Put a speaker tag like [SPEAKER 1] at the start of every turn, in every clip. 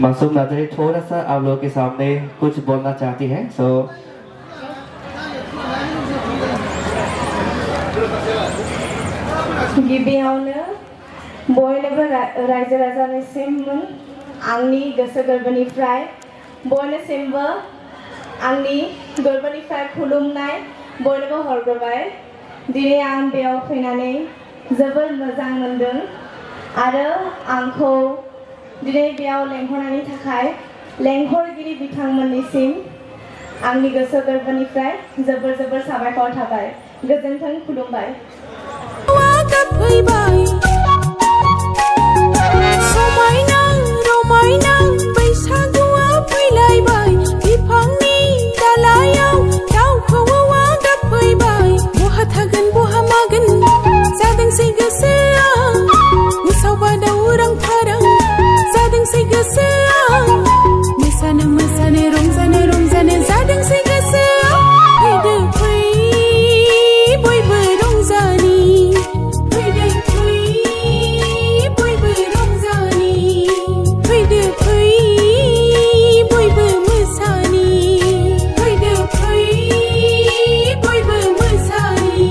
[SPEAKER 1] मासूम नाज़रीन थोड़ा सा आप लोगों के सामने कुछ बोलना चाहती हैं सो
[SPEAKER 2] गिबियावनो बयनोबो रायजो राजानिसिम आंनि गोसो गोरबोनिफ्राय बयनिसिमबो आंनि गोरबोनिफ्राय खुलुमनाय बयनोबो हरग्रोबाय दिनै आं बेयाव फैनानै जोबोर मोजां मोनदों आरो आंखौ दिनै बेयाव लेंहरनायनि थाखाय लेंहरगिरि बिथांमोननिसिम आंनि गोसो गोरबोनिफ्राय जोबोर जोबोर साबायखर थाबाय गोजोन्थों खुलुमबाय
[SPEAKER 3] समायना रमायना बैसागुआ फैलायबाय बिफांनि दालायाव दाउ खौवौआ गाबफैबाय बहा थागोन बहा मागोन जादोंसै गोसोआ उसाव बादाव उरां फारां जादोंसै गोसोआ मोसानो मोसानो रंजानो रंजानो जादोंसै गोसोआ फैदो फै बयबो रंजानि फैदो फै बयबो रंजानि फैदो फै बयबो मोसानि फैदो फै बयबो मोसानि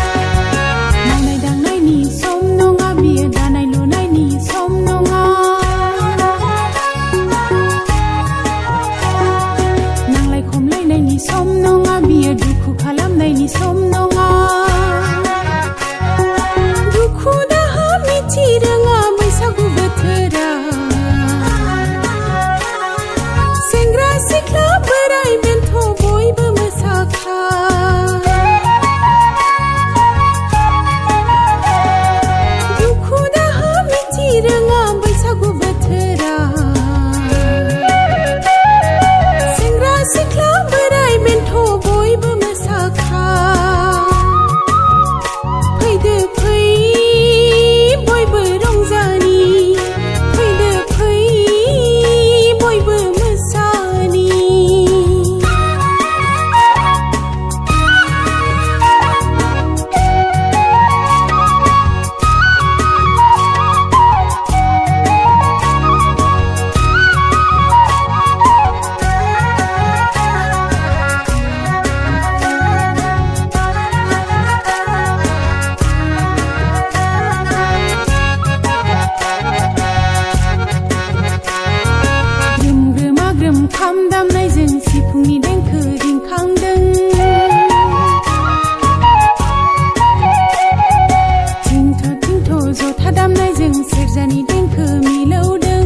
[SPEAKER 3] मावनाय दांनायनि सम नङा बियो दानाय लुनायनि सम नङा नांलाय खमलायनायनि सम नङा बियो दुखु खालामनायनि सम नङा दुखु दाहा मिथि रोङा बैसागु बोथोरा सेंग्रा सिख्ला बोराय बेन्थ बयबो मोसाखा दुखु दाहा मिथि रोङा बैसागु बोथोरा सेंग्रा सिख्ला बोराय बेन्थ बयबो मोसाखा फैदो फै बयबो रंजानि फैदो फै बयबो मोसानि ग्रोम ग्रोमा ग्रोम खाम दामनायजों सिफुंनि देंखो रिंखांदों थिंथ' थिंथ' जथा दामनायजों सेरजानि देंखो मिलौदों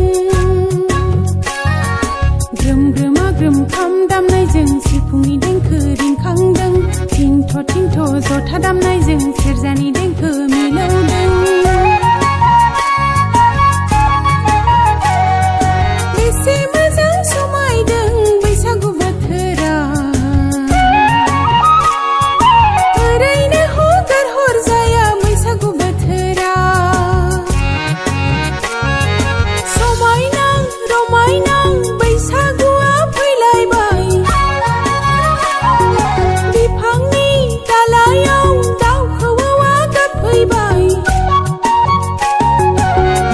[SPEAKER 3] ग्रोम ग्रोमा ग्रोम खाम दामनायजों सिफुंनि देंखो रिंखांदों थिंथ' थिंथ' जथा दामनायजों सेरजानि देंखो मिलौदों बेसे मोजां समायदों बैसागु बोथोरा ओरैनो हगार हरजाया बैसागु बोथोरा समायना रमायना बैसागुआ फैलायबाय बिफांनि दालायाव दाउ खौवौआ गाबफैबाय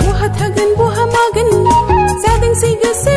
[SPEAKER 3] बहा थागोन बहा मागोन जादोंसै गोसो